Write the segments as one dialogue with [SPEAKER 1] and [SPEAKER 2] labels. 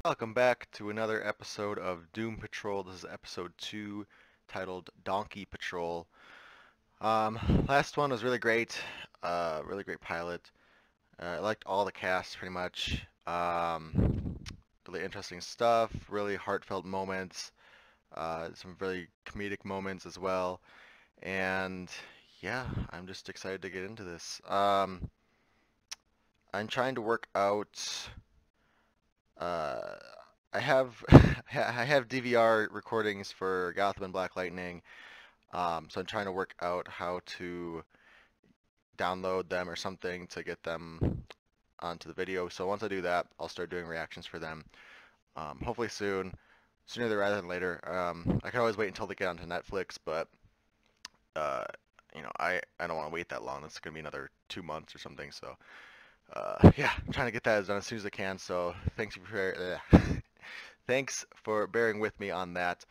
[SPEAKER 1] Welcome back to another episode of Doom Patrol. This is episode 2, titled Donkey Patrol. Last one was really great. Really great pilot. I liked all the cast pretty much. Really interesting stuff. Really heartfelt moments. Some really comedic moments as well. And yeah, I'm just excited to get into this. I'm trying to work out. I have I have DVR recordings for Gotham and Black Lightning, so I'm trying to work out how to download them or something to get them onto the video. So once I do that, I'll start doing reactions for them. Hopefully soon, sooner rather than later. I can always wait until they get onto Netflix, but I don't want to wait that long. It's gonna be another 2 months or something. So yeah, I'm trying to get that done as soon as I can. So thanks for bearing with me on that.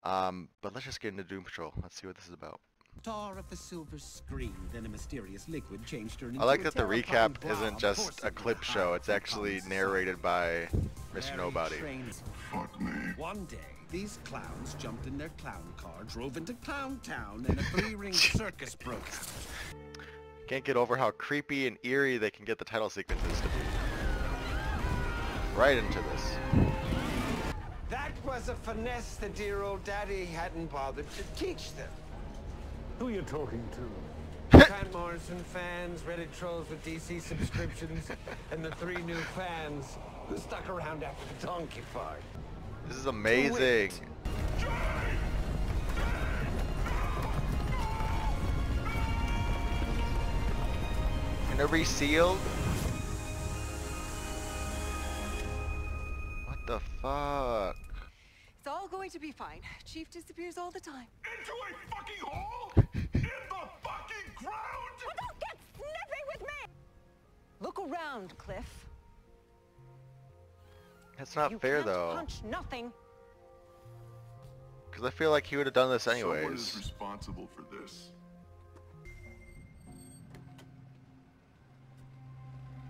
[SPEAKER 1] But let's just get into Doom Patrol. Let's see what this is about.
[SPEAKER 2] Star of the silver screen, then a mysterious liquid changed her into
[SPEAKER 1] I like
[SPEAKER 2] a
[SPEAKER 1] that the
[SPEAKER 2] terrifying
[SPEAKER 1] recap isn't
[SPEAKER 2] blob,
[SPEAKER 1] just
[SPEAKER 2] forcing
[SPEAKER 1] a
[SPEAKER 2] her
[SPEAKER 1] clip
[SPEAKER 2] to
[SPEAKER 1] show.
[SPEAKER 2] hide
[SPEAKER 1] It's
[SPEAKER 2] from
[SPEAKER 1] actually
[SPEAKER 2] Tom's
[SPEAKER 1] narrated by Mr.
[SPEAKER 2] Mary
[SPEAKER 1] Nobody.
[SPEAKER 2] trains-
[SPEAKER 3] Fuck me.
[SPEAKER 2] One day, these clowns jumped in their clown car, drove into Clown Town, and a three-ring circus broke out.
[SPEAKER 1] Can't get over how creepy and eerie they can get the title sequences to be. Right into this.
[SPEAKER 4] That was a finesse the dear old daddy hadn't bothered to teach them.
[SPEAKER 3] Who are you talking to?
[SPEAKER 4] Grant Morrison fans, Reddit trolls with DC subscriptions, and the 3 new fans who stuck around after the donkey part.
[SPEAKER 1] This is amazing. And every sealed? What the fuck?
[SPEAKER 5] It's all going to be fine. Chief disappears all the time.
[SPEAKER 3] Into a fucking hole? In the fucking ground?
[SPEAKER 5] Well, don't get snippy with me! Look around, Cliff.
[SPEAKER 1] That's not
[SPEAKER 5] You
[SPEAKER 1] fair
[SPEAKER 5] can't
[SPEAKER 1] though.
[SPEAKER 5] punch nothing.
[SPEAKER 1] Because I feel like he would have done this
[SPEAKER 3] Someone is
[SPEAKER 1] anyways.
[SPEAKER 3] responsible for this.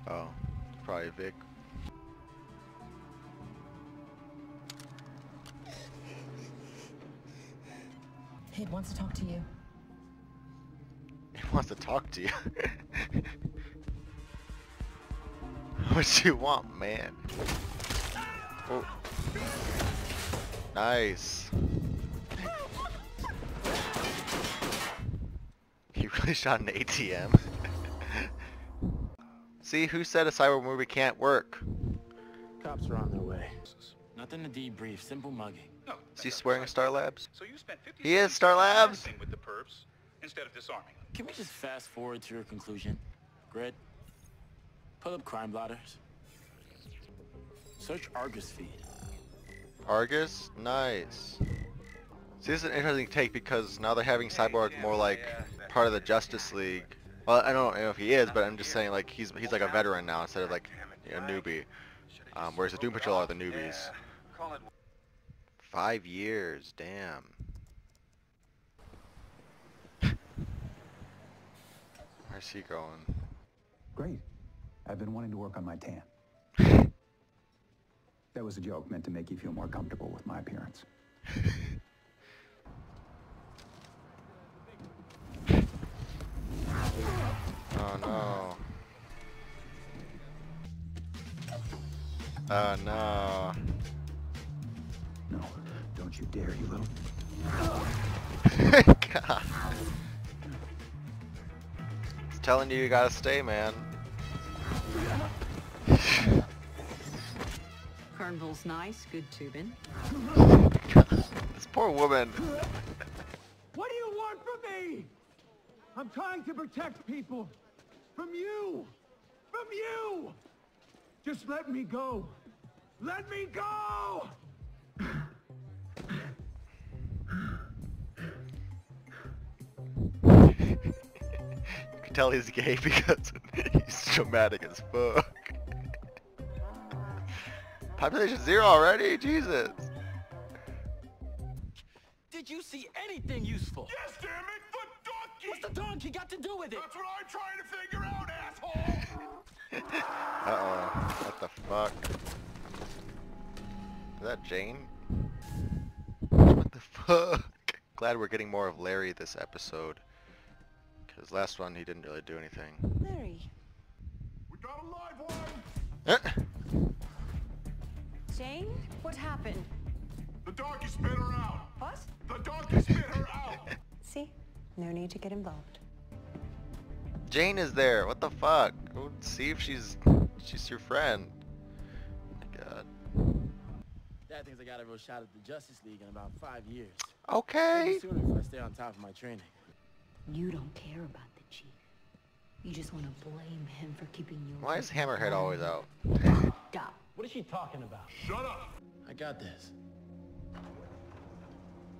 [SPEAKER 1] Oh, probably Vic.
[SPEAKER 6] Kid wants to talk to you.
[SPEAKER 1] He wants to talk to you. What you want, man? Oh. Nice. He really shot an ATM. See, who said a cyber movie can't work?
[SPEAKER 7] Cops are on their way.
[SPEAKER 8] Nothing to debrief, simple mugging.
[SPEAKER 9] No,
[SPEAKER 1] Is he swearing at Star Labs?
[SPEAKER 9] so you spent 50
[SPEAKER 1] He is
[SPEAKER 9] cents
[SPEAKER 1] Star Labs?
[SPEAKER 9] dancing with the perps instead of disarming them.
[SPEAKER 8] Can we just fast forward to your conclusion? Grid, pull up crime blotters. Search Argus feed.
[SPEAKER 1] Argus? Nice. See, this is an interesting take because now they're having Cyborg more like part of the Justice League. Well, I don't know if he is, but I'm just saying like he's like a veteran now instead of like a newbie. Whereas the Doom Patrol are the newbies. 5 years, damn. Where's he going?
[SPEAKER 10] Great. I've been wanting to work on my tan. That was a joke meant to make you feel more comfortable with my appearance.
[SPEAKER 1] Oh no. Oh no.
[SPEAKER 10] No, don't you dare, you little...
[SPEAKER 1] God. It's telling you gotta stay, man.
[SPEAKER 5] Carnival's nice, good tubing.
[SPEAKER 1] This poor woman.
[SPEAKER 4] What do you want from me? I'm trying to protect people. From you! From you! Just let me go. Let me go!
[SPEAKER 1] You can tell he's gay because he's dramatic as fuck. Population 0 already? Jesus.
[SPEAKER 8] Did you see anything useful?
[SPEAKER 3] Yes, damn it! The donkey!
[SPEAKER 8] What's the donkey got to do with it?
[SPEAKER 3] That's what I'm trying to figure out, asshole!
[SPEAKER 1] Uh-oh. What the fuck? Is that Jane? What the fuck? Glad we're getting more of Larry this episode. Because last one he didn't really do anything.
[SPEAKER 5] Larry.
[SPEAKER 3] We got a live one!
[SPEAKER 5] Jane? What happened?
[SPEAKER 3] The donkey spit her out!
[SPEAKER 5] What?
[SPEAKER 3] The donkey spit her out!
[SPEAKER 5] See? No need to get involved.
[SPEAKER 1] Jane is there. What the fuck? Go see if she's your friend. God.
[SPEAKER 7] Dad thinks I got a real shot at the Justice League in about 5 years.
[SPEAKER 1] Okay.
[SPEAKER 7] Maybe sooner if I stay on top of my training.
[SPEAKER 6] You don't care about the chief. You just want to blame him for keeping you.
[SPEAKER 1] Why is Hammerhead always out?
[SPEAKER 6] Stop.
[SPEAKER 7] What is she talking about?
[SPEAKER 3] Shut up!
[SPEAKER 7] I got this.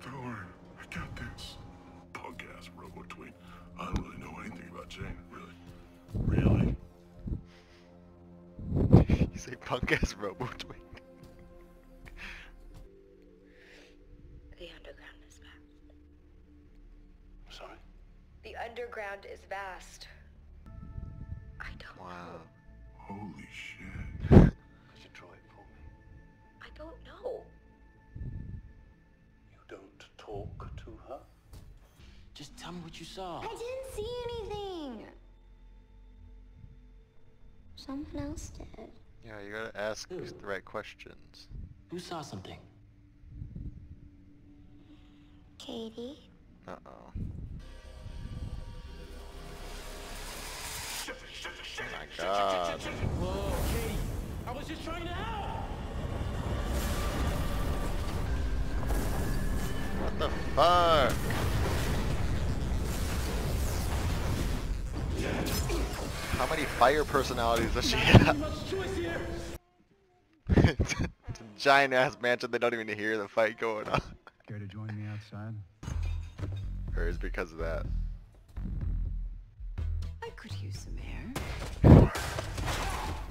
[SPEAKER 3] Don't worry, I got this. Punk ass Robo-Tween. I don't really know anything about Jane, really. Really?
[SPEAKER 1] You say punk ass Robo-Tween.
[SPEAKER 11] The underground is vast.
[SPEAKER 3] Sorry?
[SPEAKER 11] The underground is vast. I don't know.
[SPEAKER 3] Holy shit.
[SPEAKER 10] Could you draw it for me?
[SPEAKER 11] I don't know.
[SPEAKER 10] You don't talk to her?
[SPEAKER 8] Just tell me what you saw.
[SPEAKER 11] I didn't see anything. Someone else did.
[SPEAKER 1] Yeah, you gotta ask
[SPEAKER 8] Who?
[SPEAKER 1] the right questions.
[SPEAKER 8] Who saw something?
[SPEAKER 11] Katie?
[SPEAKER 1] Uh-oh.
[SPEAKER 3] Shit, shit, shit,
[SPEAKER 1] Oh my
[SPEAKER 3] shit,
[SPEAKER 1] God.
[SPEAKER 3] shit, shit, shit.
[SPEAKER 8] Whoa, Katie! I was just trying to help!
[SPEAKER 1] What the fuck? How many fire personalities does she have?
[SPEAKER 8] Much choice here.
[SPEAKER 1] It's a giant ass mansion, they don't even hear the fight going on.
[SPEAKER 10] Care to join me outside?
[SPEAKER 1] Or is it because of that?
[SPEAKER 5] I could use some air.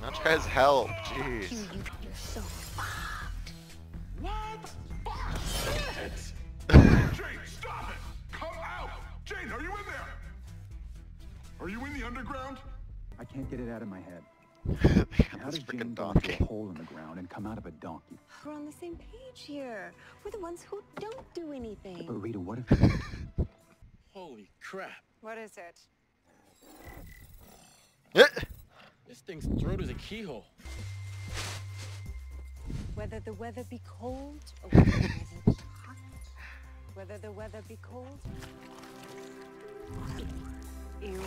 [SPEAKER 1] Not try his help,
[SPEAKER 11] You,
[SPEAKER 1] jeez.
[SPEAKER 11] you're so fucked.
[SPEAKER 3] What? Fuck! Shit! Jane, stop it! Come out! Jane, are you in there? Are you in the underground?
[SPEAKER 10] I can't get it out of my head.
[SPEAKER 1] They got
[SPEAKER 10] How
[SPEAKER 1] this
[SPEAKER 10] does Jane
[SPEAKER 1] freaking
[SPEAKER 10] go into
[SPEAKER 1] donkey.
[SPEAKER 10] a hole in the ground and come out of a donkey?
[SPEAKER 5] We're on the same page here. We're the ones who don't do anything.
[SPEAKER 10] But Rita, what if...
[SPEAKER 7] Holy crap.
[SPEAKER 5] What is it?
[SPEAKER 7] This thing's throat is a keyhole.
[SPEAKER 5] Whether the weather be cold or whether the weather be hot. Whether the weather be cold. Ew.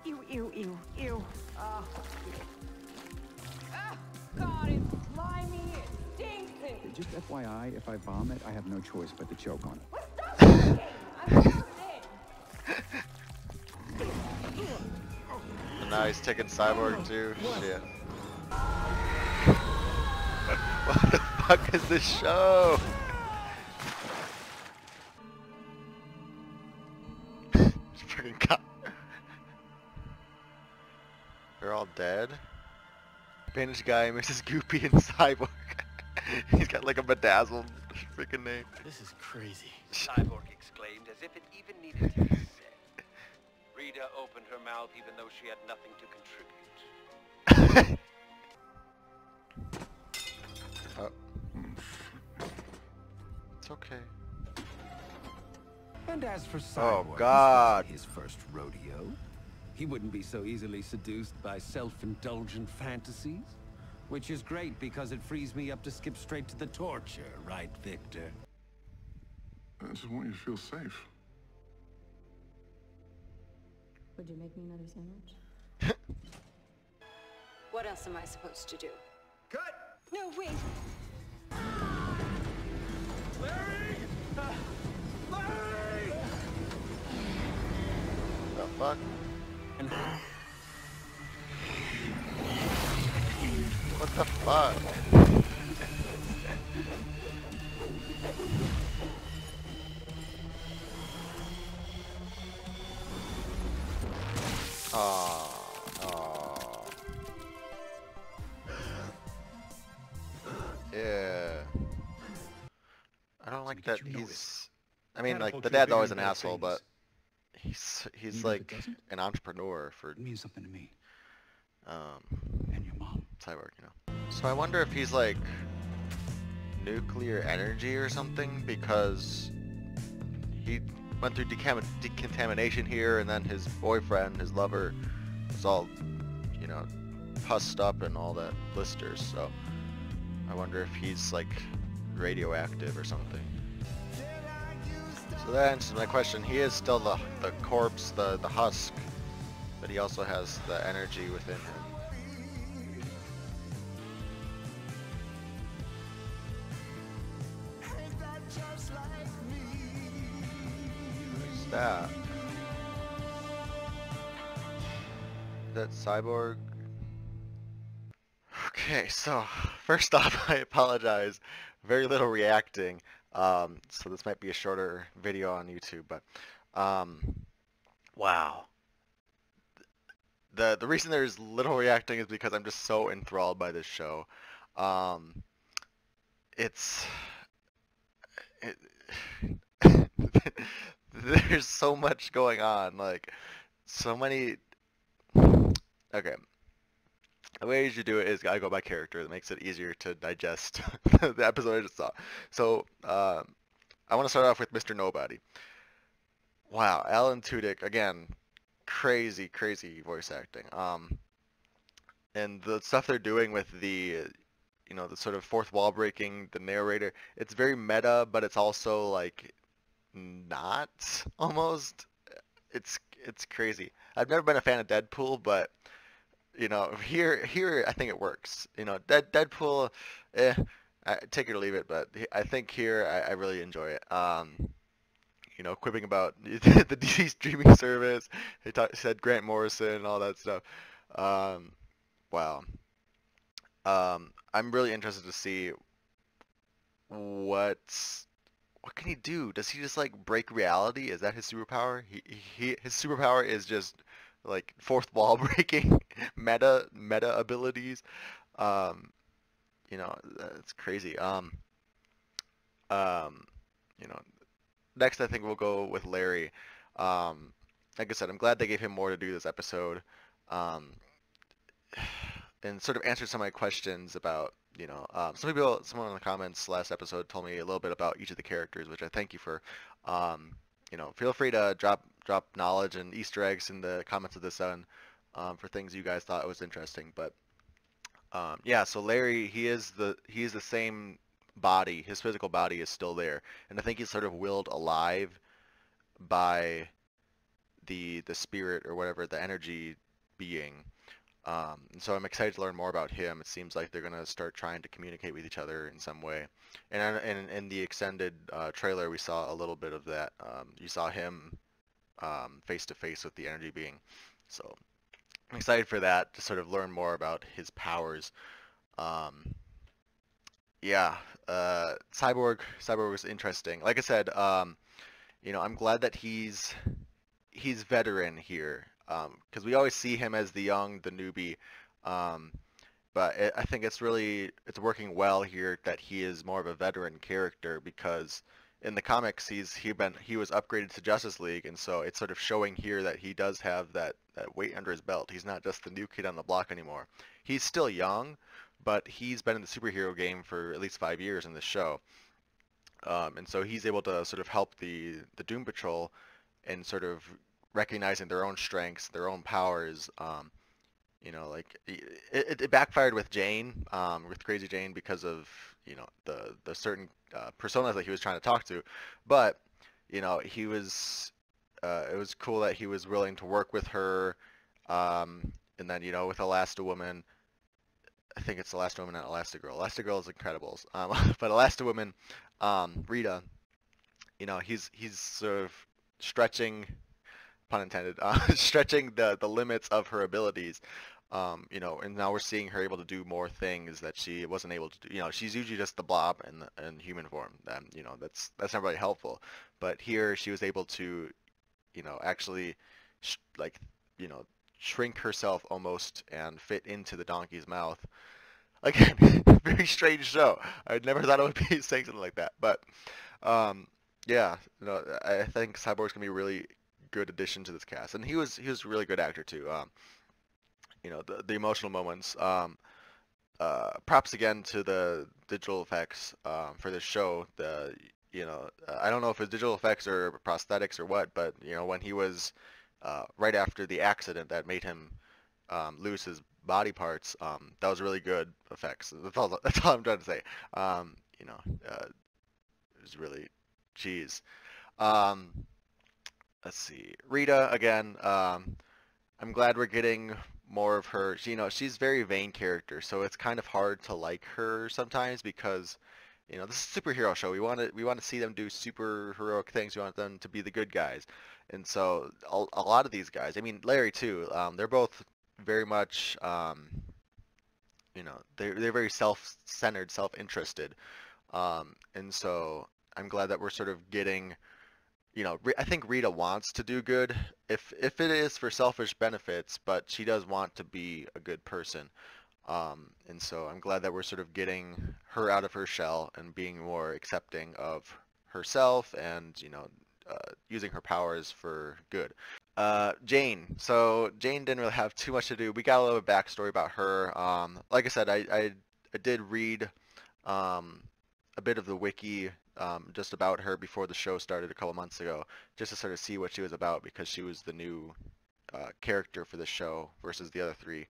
[SPEAKER 5] Ew, ew, ew, ew. Oh. Ah, God, it's slimy. It stinks.
[SPEAKER 10] Just FYI, if I vomit, I have no choice but to choke on it.
[SPEAKER 5] Well, stop talking. I'm not
[SPEAKER 1] And now he's taking Cyborg too. Shit. What the fuck is this show? Freaking cop. They're all dead. Bandage guy, Mrs. Goopy, and Cyborg. He's got like a bedazzled freaking name.
[SPEAKER 7] This is crazy.
[SPEAKER 12] Cyborg exclaimed as if it even needed to be said. Rita opened her mouth even though she had nothing to contribute.
[SPEAKER 1] Oh. It's okay.
[SPEAKER 2] And as for
[SPEAKER 1] Oh,
[SPEAKER 2] Cyborg,
[SPEAKER 1] God.
[SPEAKER 2] this wasn't his first rodeo. He wouldn't be so easily seduced by self-indulgent fantasies. Which is great because it frees me up to skip straight to the torture, right, Victor?
[SPEAKER 3] I just want you to feel safe.
[SPEAKER 6] Would you make me another sandwich?
[SPEAKER 5] What else am I supposed to do?
[SPEAKER 2] Cut!
[SPEAKER 5] No, wait.
[SPEAKER 2] Larry! Larry!
[SPEAKER 1] The fuck?
[SPEAKER 2] And
[SPEAKER 1] What the fuck? Aww. Yeah. I don't like that he's... I mean, like, the dad's always an asshole, but he's like an entrepreneur for...
[SPEAKER 10] It means something to me.
[SPEAKER 1] And
[SPEAKER 10] your mom.
[SPEAKER 1] Cyborg, you know. So I wonder if he's like nuclear energy or something, because he went through decontamination here, and then his boyfriend, his lover, was all, you know, pussed up and all that blisters, so I wonder if he's like radioactive or something. So that answers my question. He is still the corpse, the husk, but he also has the energy within him. What's that? Is that Cyborg? Okay, so first off, I apologize. Very little reacting. So this might be a shorter video on YouTube, but wow. The reason there's little reacting is because I'm just so enthralled by this show. There's so much going on, like so many. Okay. The way you do it is I go by character. That makes it easier to digest the episode I just saw. So I want to start off with Mr. Nobody. Wow, Alan Tudyk again, crazy voice acting. And the stuff they're doing with the, you know, the sort of fourth wall breaking, the narrator. It's very meta, but it's also like not almost. It's crazy. I've never been a fan of Deadpool, but you know, here I think it works. You know, Deadpool, take it or leave it, but I think here I really enjoy it. You know, quipping about the DC streaming service. He said Grant Morrison and all that stuff. Wow. I'm really interested to see what can he do? Does he just like break reality? Is that his superpower? His superpower is just like fourth wall breaking meta abilities. You know, it's crazy. You know, next I think we'll go with Larry. Like I said, I'm glad they gave him more to do this episode. And sort of answered some of my questions about, you know, someone in the comments last episode told me a little bit about each of the characters, which I thank you for. You know, feel free to drop knowledge and Easter eggs in the comments of this one for things you guys thought was interesting. But yeah, so Larry, he's the same body. His physical body is still there, and I think he's sort of willed alive by the spirit or whatever, the energy being. And so I'm excited to learn more about him. It seems like they're gonna start trying to communicate with each other in some way. And in the extended trailer, we saw a little bit of that. You saw him face to face with the energy being. So I'm excited for that, to sort of learn more about his powers. Yeah, Cyborg was interesting. Like I said, you know, I'm glad that he's veteran here. Because we always see him as the young, the newbie, but I think it's working well here that he is more of a veteran character, because in the comics he was upgraded to Justice League, and so it's sort of showing here that he does have that weight under his belt. He's not just the new kid on the block anymore. He's still young, but he's been in the superhero game for at least 5 years in this show, and so he's able to sort of help the Doom Patrol and sort of recognizing their own strengths, their own powers. You know, like it backfired with Jane, with Crazy Jane, because of, you know, the certain personas that he was trying to talk to. But you know, it was cool that he was willing to work with her. And then, you know, with Elasti-Woman, I think it's Elasti-Woman, not Elastigirl. Elastigirl is Incredibles, but Elasti-Woman, Rita, you know, he's sort of stretching, pun intended, stretching the limits of her abilities, you know, and now we're seeing her able to do more things that she wasn't able to do. You know, she's usually just the Blob in human form, and you know, that's not really helpful. But here she was able to, you know, actually like, you know, shrink herself almost and fit into the donkey's mouth. Again, very strange show. I never thought it would be saying something like that, but yeah, you know, I think Cyborg's gonna be a really good addition to this cast, and he was a really good actor too. You know, the emotional moments. props again to the digital effects for this show. I don't know if it's digital effects or prosthetics or what, but when he was right after the accident that made him lose his body parts, that was really good effects. That's all I'm trying to say. It was really, geez. Let's see, Rita again. I'm glad we're getting more of her. She's a very vain character, so it's kind of hard to like her sometimes because, this is a superhero show. We want to see them do super heroic things. We want them to be the good guys, and so a lot of these guys. I mean, Larry too. They're both very much, they're very self-centered, self-interested, and so I'm glad that we're sort of getting. I think Rita wants to do good, if it is for selfish benefits, but she does want to be a good person. And so I'm glad that we're sort of getting her out of her shell and being more accepting of herself and, using her powers for good. Jane. So Jane didn't really have too much to do. We got a little backstory about her. Like I said, I did read a bit of the wiki just about her before the show started a couple months ago, just to sort of see what she was about because she was the new character for the show versus the other three.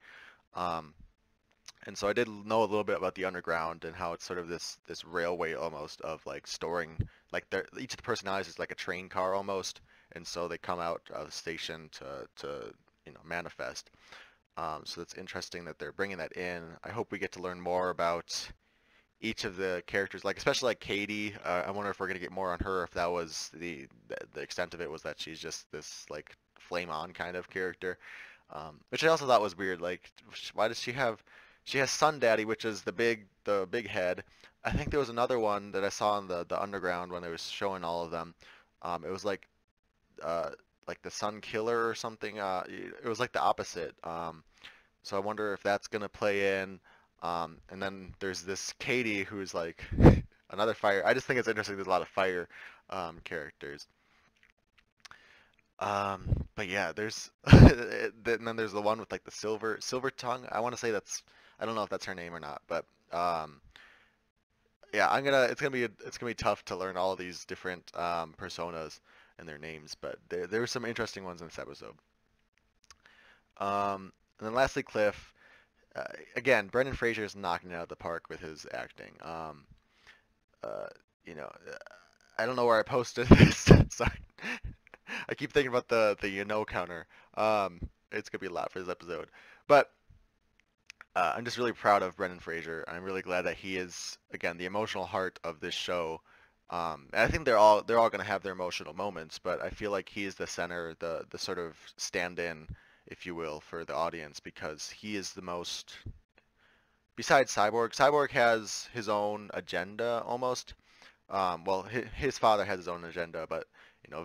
[SPEAKER 1] And so I did know a little bit about the underground and how it's sort of this railway almost of like storing, like each of the personalities is like a train car almost, and so they come out of the station to manifest. So it's interesting that they're bringing that in. I hope we get to learn more about each of the characters, like especially like Katie. I wonder if we're gonna get more on her, if that was the extent of it, was that she's just this like flame on kind of character, which I also thought was weird. Like, why does she has Sun Daddy, which is the big head. I think there was another one that I saw in the underground when they was showing all of them. It was like the Sun Killer or something. It was like the opposite. So I wonder if that's gonna play in. And then there's this Katie who's like another fire. I just think it's interesting. There's a lot of fire characters. But yeah, there's and then there's the one with like the silver tongue. I want to say I don't know if that's her name or not, but yeah, it's gonna be tough to learn all of these different personas and their names, but there were some interesting ones in this episode. And then lastly, Cliff. Again, Brendan Fraser is knocking it out of the park with his acting. I don't know where I posted this. Sorry. I keep thinking about the counter. It's gonna be a lot for this episode, but I'm just really proud of Brendan Fraser. I'm really glad that he is, again, the emotional heart of this show. And I think they're all gonna have their emotional moments, but I feel like he is the center, the sort of stand-in, if you will, for the audience, because he is the most, besides Cyborg has his own agenda almost. Well, his father has his own agenda, but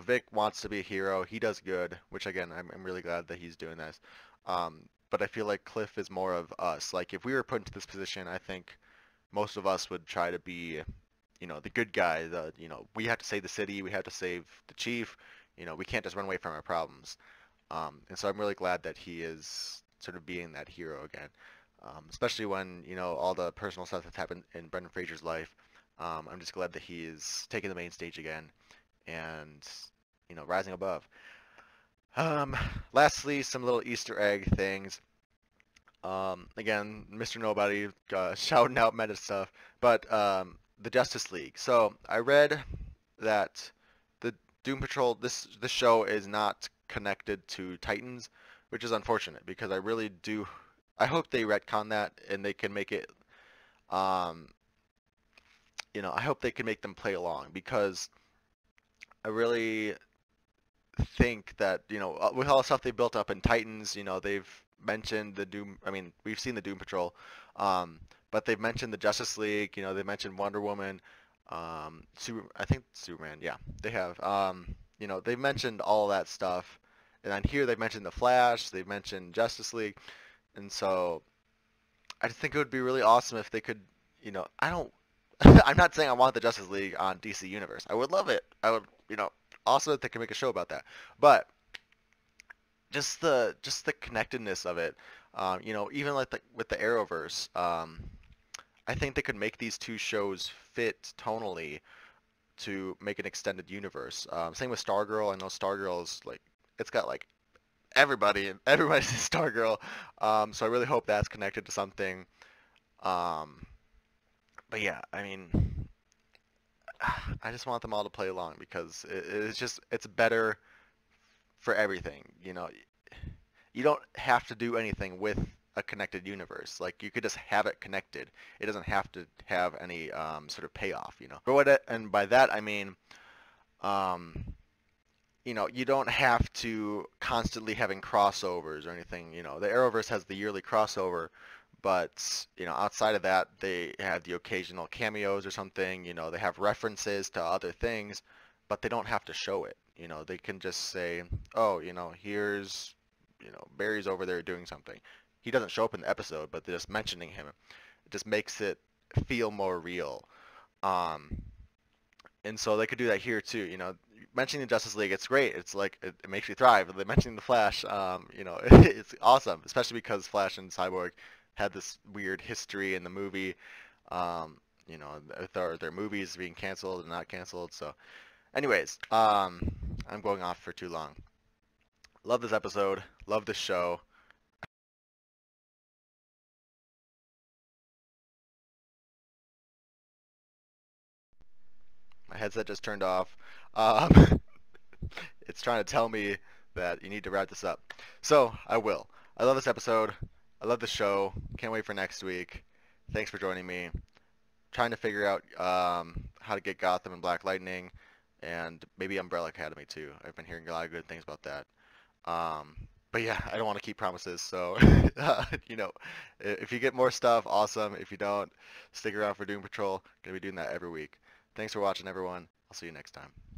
[SPEAKER 1] Vic wants to be a hero. He does good, which again, I'm really glad that he's doing this. But I feel like Cliff is more of us. Like, if we were put into this position, I think most of us would try to be, the good guy. We have to save the city. We have to save the chief. We can't just run away from our problems. And so I'm really glad that he is sort of being that hero again, especially when, all the personal stuff that's happened in Brendan Fraser's life. I'm just glad that he is taking the main stage again and, rising above. Lastly, some little Easter egg things. Again, Mr. Nobody shouting out meta stuff, but the Justice League. So I read that the Doom Patrol, this show is not connected to Titans, which is unfortunate because I hope they retcon that and they can make it, I hope they can make them play along, because I really think that, with all the stuff they built up in Titans, they've mentioned the Doom, we've seen the Doom Patrol, but they've mentioned the Justice League, they mentioned Wonder Woman, I think Superman, yeah, they have, they've mentioned all that stuff, and then here they've mentioned the Flash, they've mentioned Justice League, and so I just think it would be really awesome if they could, I'm not saying I want the Justice League on DC Universe. I would love it. I would, awesome if they can make a show about that. But just the connectedness of it, even like with the Arrowverse, I think they could make these two shows fit tonally to make an extended universe. Same with Stargirl. I know Stargirl's like it's got like everybody's Stargirl. So I really hope that's connected to something. But yeah, I mean, I just want them all to play along because it's better for everything. You know, you don't have to do anything with a connected universe. Like you could just have it connected. It doesn't have to have any sort of payoff. You know, and by that I mean, you know, you don't have to constantly having crossovers or anything. You know, the Arrowverse has the yearly crossover, but you know, outside of that, they have the occasional cameos or something. You know, they have references to other things, but they don't have to show it. You know, they can just say, oh, you know, here's, you know, Barry's over there doing something. He doesn't show up in the episode, but just mentioning him, it just makes it feel more real. And so they could do that here too. You know, mentioning the Justice League, it's great. It's like it makes you thrive. They mentioning the Flash, you know, it's awesome, especially because Flash and Cyborg had this weird history in the movie. You know, their movies being canceled and not canceled. So, anyways, I'm going off for too long. Love this episode. Love this show. My headset just turned off. It's trying to tell me that you need to wrap this up. So, I will. I love this episode. I love the show. Can't wait for next week. Thanks for joining me. Trying to figure out how to get Gotham and Black Lightning, and maybe Umbrella Academy too. I've been hearing a lot of good things about that. But yeah, I don't want to keep promises. So, you know, if you get more stuff, awesome. If you don't, stick around for Doom Patrol. Gonna be doing that every week. Thanks for watching, everyone. I'll see you next time.